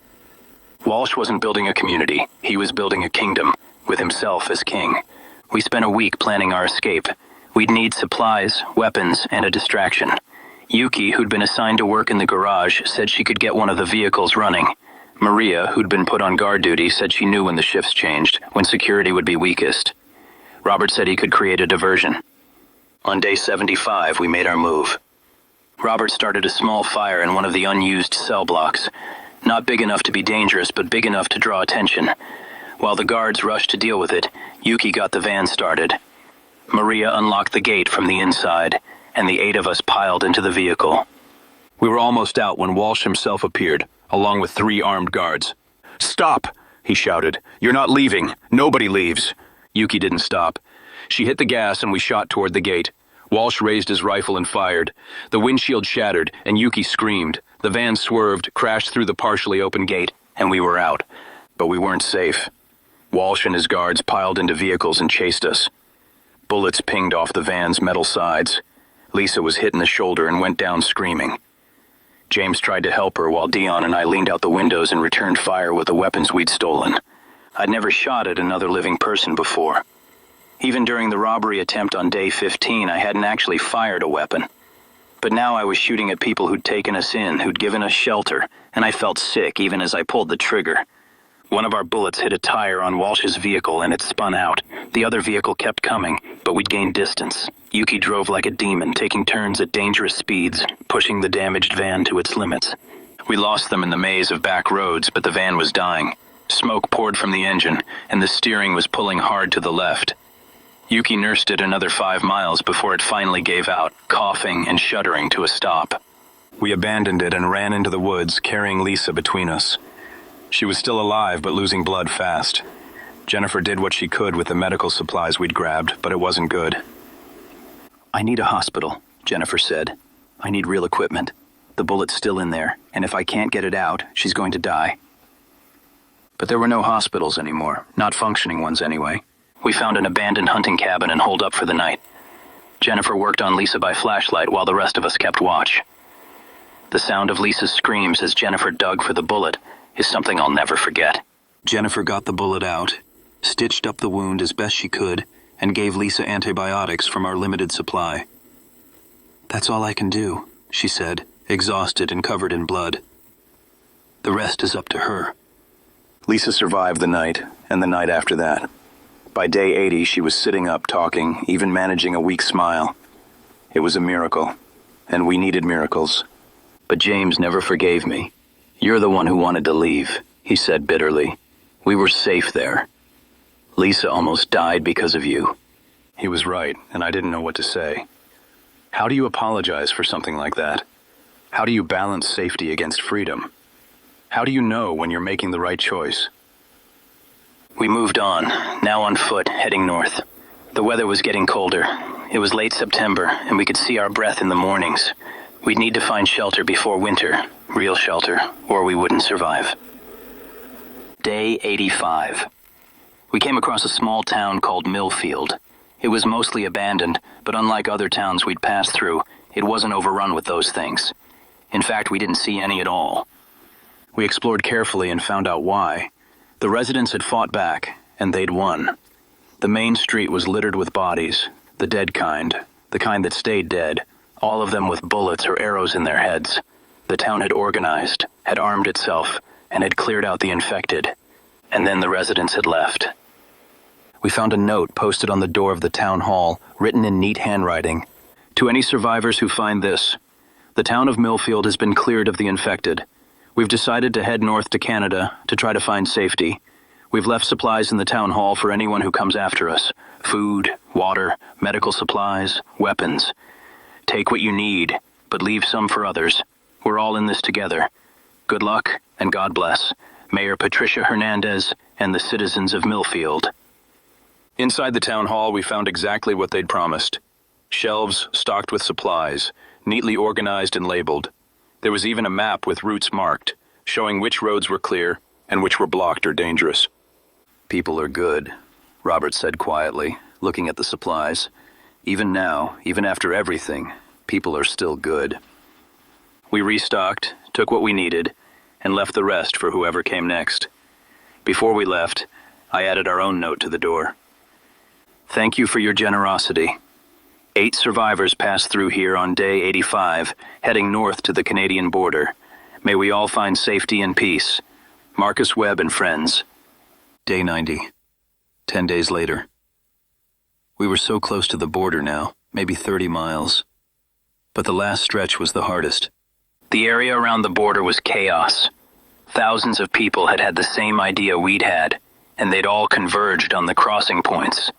Walsh wasn't building a community. He was building a kingdom, with himself as king. We spent a week planning our escape. We'd need supplies, weapons, and a distraction. Yuki, who'd been assigned to work in the garage, said she could get one of the vehicles running. Maria, who'd been put on guard duty, said she knew when the shifts changed, when security would be weakest. Robert said he could create a diversion. On day 75, we made our move. Robert started a small fire in one of the unused cell blocks. Not big enough to be dangerous, but big enough to draw attention. While the guards rushed to deal with it, Yuki got the van started. Maria unlocked the gate from the inside, and the 8 of us piled into the vehicle. We were almost out when Walsh himself appeared, along with 3 armed guards. "Stop!" he shouted. "You're not leaving. Nobody leaves." Yuki didn't stop. She hit the gas and we shot toward the gate. Walsh raised his rifle and fired. The windshield shattered, and Yuki screamed. The van swerved, crashed through the partially open gate, and we were out. But we weren't safe. Walsh and his guards piled into vehicles and chased us. Bullets pinged off the van's metal sides. Lisa was hit in the shoulder and went down screaming. James tried to help her while Dion and I leaned out the windows and returned fire with the weapons we'd stolen. I'd never shot at another living person before. Even during the robbery attempt on day 15, I hadn't actually fired a weapon. But now I was shooting at people who'd taken us in, who'd given us shelter, and I felt sick even as I pulled the trigger. One of our bullets hit a tire on Walsh's vehicle and it spun out. The other vehicle kept coming, but we'd gained distance. Yuki drove like a demon, taking turns at dangerous speeds, pushing the damaged van to its limits. We lost them in the maze of back roads, but the van was dying. Smoke poured from the engine, and the steering was pulling hard to the left. Yuki nursed it another 5 miles before it finally gave out, coughing and shuddering to a stop. We abandoned it and ran into the woods, carrying Lisa between us. She was still alive, but losing blood fast. Jennifer did what she could with the medical supplies we'd grabbed, but it wasn't good. "I need a hospital," Jennifer said. "I need real equipment. The bullet's still in there, and if I can't get it out, she's going to die." But there were no hospitals anymore, not functioning ones anyway. We found an abandoned hunting cabin and holed up for the night. Jennifer worked on Lisa by flashlight while the rest of us kept watch. The sound of Lisa's screams as Jennifer dug for the bullet is something I'll never forget. Jennifer got the bullet out, stitched up the wound as best she could, and gave Lisa antibiotics from our limited supply. "That's all I can do," she said, exhausted and covered in blood. "The rest is up to her." Lisa survived the night, and the night after that. By day 80, she was sitting up, talking, even managing a weak smile. It was a miracle. and we needed miracles. But James never forgave me. You're the one who wanted to leave, he said bitterly. We were safe there. Lisa almost died because of you. He was right, and I didn't know what to say. How do you apologize for something like that? How do you balance safety against freedom? How do you know when you're making the right choice? We moved on, now on foot, heading north. The weather was getting colder. It was late September, and we could see our breath in the mornings. We'd need to find shelter before winter, real shelter, or we wouldn't survive. Day 85. We came across a small town called Millfield. It was mostly abandoned, but unlike other towns we'd passed through, it wasn't overrun with those things. In fact, we didn't see any at all. We explored carefully and found out why. The residents had fought back, and they'd won. The main street was littered with bodies, the dead kind, the kind that stayed dead, all of them with bullets or arrows in their heads. The town had organized, had armed itself, and had cleared out the infected. And then the residents had left. We found a note posted on the door of the town hall, written in neat handwriting. To any survivors who find this, the town of Millfield has been cleared of the infected. We've decided to head north to Canada to try to find safety. We've left supplies in the town hall for anyone who comes after us. Food, water, medical supplies, weapons. Take what you need, but leave some for others. We're all in this together. Good luck, and God bless. Mayor Patricia Hernandez and the citizens of Millfield. Inside the town hall, we found exactly what they'd promised. Shelves stocked with supplies, neatly organized and labeled. There was even a map with routes marked, showing which roads were clear and which were blocked or dangerous. People are good, Robert said quietly, looking at the supplies. Even now, even after everything, people are still good. We restocked, took what we needed, and left the rest for whoever came next. Before we left, I added our own note to the door. Thank you for your generosity. 8 survivors passed through here on day 85, heading north to the Canadian border. May we all find safety and peace. Marcus Webb and friends. Day 90. 10 days later. We were so close to the border now, maybe 30 miles. But the last stretch was the hardest. The area around the border was chaos. Thousands of people had had the same idea we'd had, and they'd all converged on the crossing points.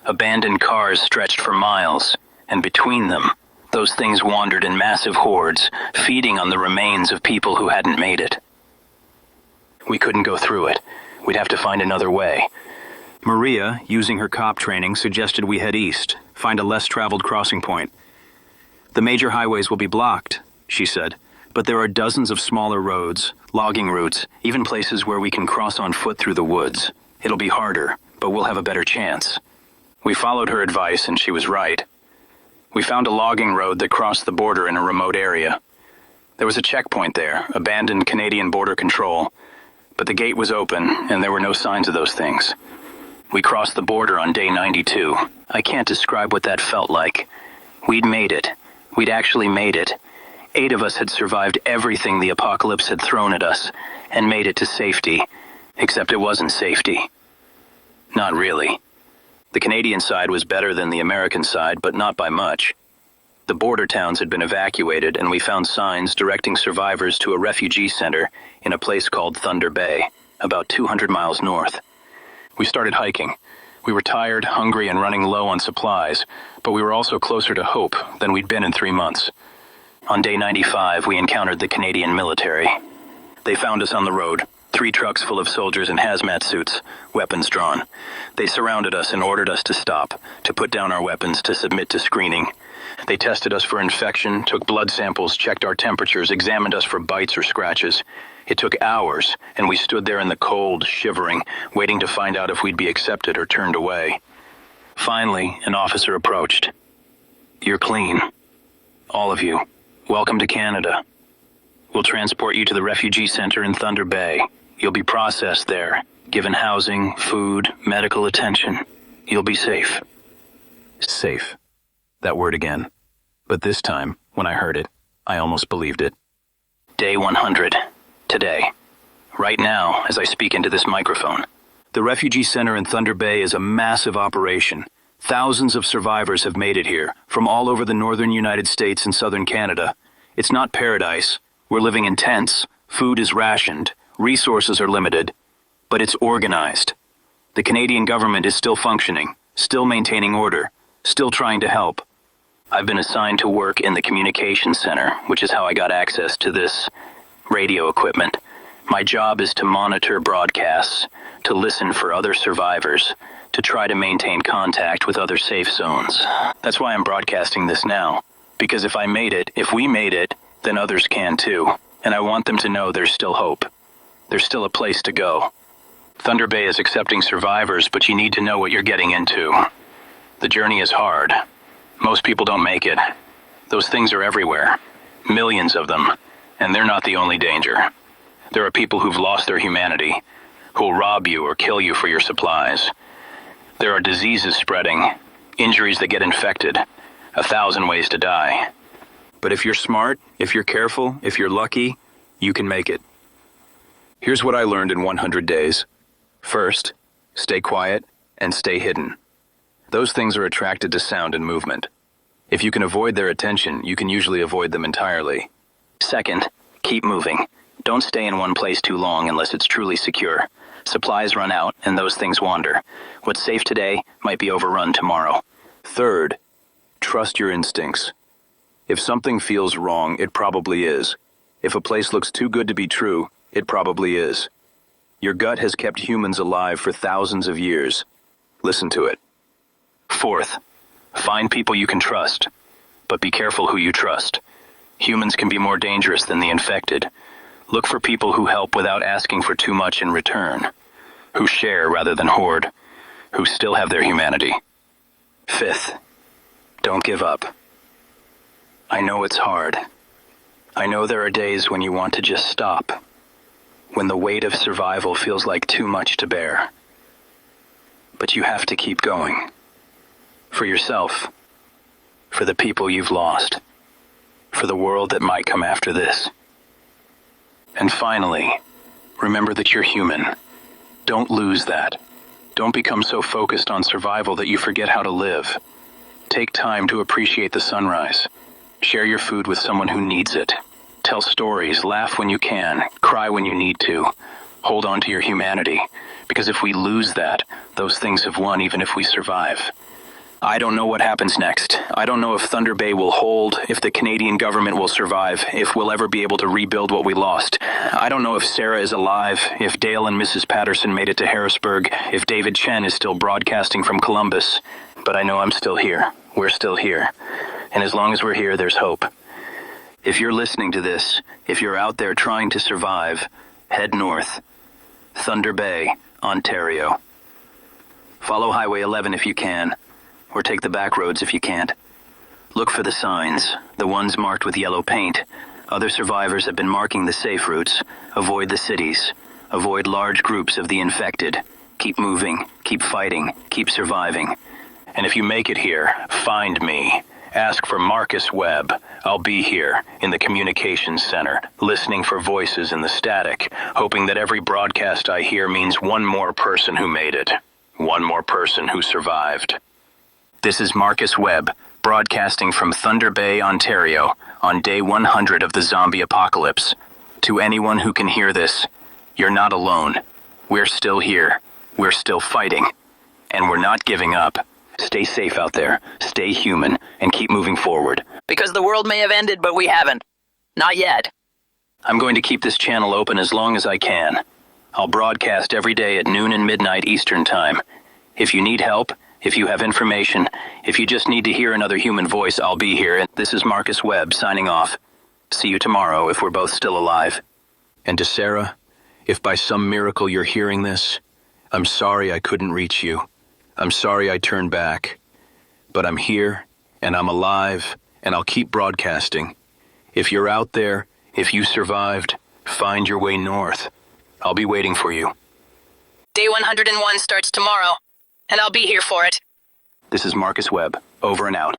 Abandoned cars stretched for miles, and between them, those things wandered in massive hordes, feeding on the remains of people who hadn't made it. We couldn't go through it. We'd have to find another way. Maria, using her cop training, suggested we head east, find a less traveled crossing point. The major highways will be blocked, she said, but there are dozens of smaller roads, logging routes, even places where we can cross on foot through the woods. It'll be harder, but we'll have a better chance. We followed her advice, and she was right. We found a logging road that crossed the border in a remote area. There was a checkpoint there, abandoned Canadian border control, but the gate was open, and there were no signs of those things. We crossed the border on day 92. I can't describe what that felt like. We'd made it. We'd actually made it. 8 of us had survived everything the apocalypse had thrown at us, and made it to safety. Except it wasn't safety. Not really. The Canadian side was better than the American side, but not by much. The border towns had been evacuated, and we found signs directing survivors to a refugee center in a place called Thunder Bay, about 200 miles north. We started hiking. We were tired, hungry, and running low on supplies, but we were also closer to hope than we'd been in 3 months. On day 95, we encountered the Canadian military. They found us on the road. 3 trucks full of soldiers in hazmat suits, weapons drawn. They surrounded us and ordered us to stop, to put down our weapons, to submit to screening. They tested us for infection, took blood samples, checked our temperatures, examined us for bites or scratches. It took hours, and we stood there in the cold, shivering, waiting to find out if we'd be accepted or turned away. Finally, an officer approached. You're clean. All of you. Welcome to Canada. We'll transport you to the refugee center in Thunder Bay. You'll be processed there, given housing, food, medical attention. You'll be safe. Safe. That word again. But this time, when I heard it, I almost believed it. Day 100. Today. Right now, as I speak into this microphone. The refugee center in Thunder Bay is a massive operation. Thousands of survivors have made it here, from all over the northern United States and southern Canada. It's not paradise. We're living in tents. Food is rationed. Resources are limited. But it's organized. The Canadian government is still functioning, still maintaining order, still trying to help. I've been assigned to work in the communications center, which is how I got access to this radio equipment. My job is to monitor broadcasts, to listen for other survivors, to try to maintain contact with other safe zones. That's why I'm broadcasting this now, because if we made it, then others can too. And I want them to know there's still hope. There's still a place to go. Thunder Bay is accepting survivors, but you need to know what you're getting into. The journey is hard. Most people don't make it. Those things are everywhere. Millions of them. And they're not the only danger. There are people who've lost their humanity, who'll rob you or kill you for your supplies. There are diseases spreading, injuries that get infected, 1,000 ways to die. But if you're smart, if you're careful, if you're lucky, you can make it. Here's what I learned in 100 days. First, stay quiet and stay hidden. Those things are attracted to sound and movement. If you can avoid their attention, you can usually avoid them entirely. Second, keep moving. Don't stay in one place too long unless it's truly secure. Supplies run out and those things wander. What's safe today might be overrun tomorrow. Third, trust your instincts. If something feels wrong, it probably is. If a place looks too good to be true, it probably is. Your gut has kept humans alive for thousands of years. Listen to it. Fourth, find people you can trust, but be careful who you trust. Humans can be more dangerous than the infected. Look for people who help without asking for too much in return, who share rather than hoard, who still have their humanity. Fifth, don't give up. I know it's hard. I know there are days when you want to just stop, when the weight of survival feels like too much to bear. But you have to keep going. For yourself, for the people you've lost, for the world that might come after this. And finally, remember that you're human. Don't lose that. Don't become so focused on survival that you forget how to live. Take time to appreciate the sunrise. Share your food with someone who needs it. Tell stories, laugh when you can, cry when you need to. Hold on to your humanity, because if we lose that, those things have won even if we survive. I don't know what happens next. I don't know if Thunder Bay will hold, if the Canadian government will survive, if we'll ever be able to rebuild what we lost. I don't know if Sarah is alive, if Dale and Mrs. Patterson made it to Harrisburg, if David Chen is still broadcasting from Columbus. But I know I'm still here. We're still here. And as long as we're here, there's hope. If you're listening to this, if you're out there trying to survive, head north. Thunder Bay, Ontario. Follow Highway 11 if you can. Or take the back roads if you can't. Look for the signs, the ones marked with yellow paint. Other survivors have been marking the safe routes. Avoid the cities. Avoid large groups of the infected. Keep moving, keep fighting, keep surviving. And if you make it here, find me. Ask for Marcus Webb. I'll be here, in the communications center, listening for voices in the static, hoping that every broadcast I hear means one more person who made it. One more person who survived. This is Marcus Webb, broadcasting from Thunder Bay, Ontario, on day 100 of the zombie apocalypse. To anyone who can hear this, you're not alone. We're still here. We're still fighting. And we're not giving up. Stay safe out there, stay human, and keep moving forward. Because the world may have ended, but we haven't. Not yet. I'm going to keep this channel open as long as I can. I'll broadcast every day at noon and midnight Eastern Time. If you need help, if you have information, if you just need to hear another human voice, I'll be here. And this is Marcus Webb signing off. See you tomorrow if we're both still alive. And to Sarah, if by some miracle you're hearing this, I'm sorry I couldn't reach you. I'm sorry I turned back. But I'm here, and I'm alive, and I'll keep broadcasting. If you're out there, if you survived, find your way north. I'll be waiting for you. Day 101 starts tomorrow, and I'll be here for it. This is Marcus Webb, over and out.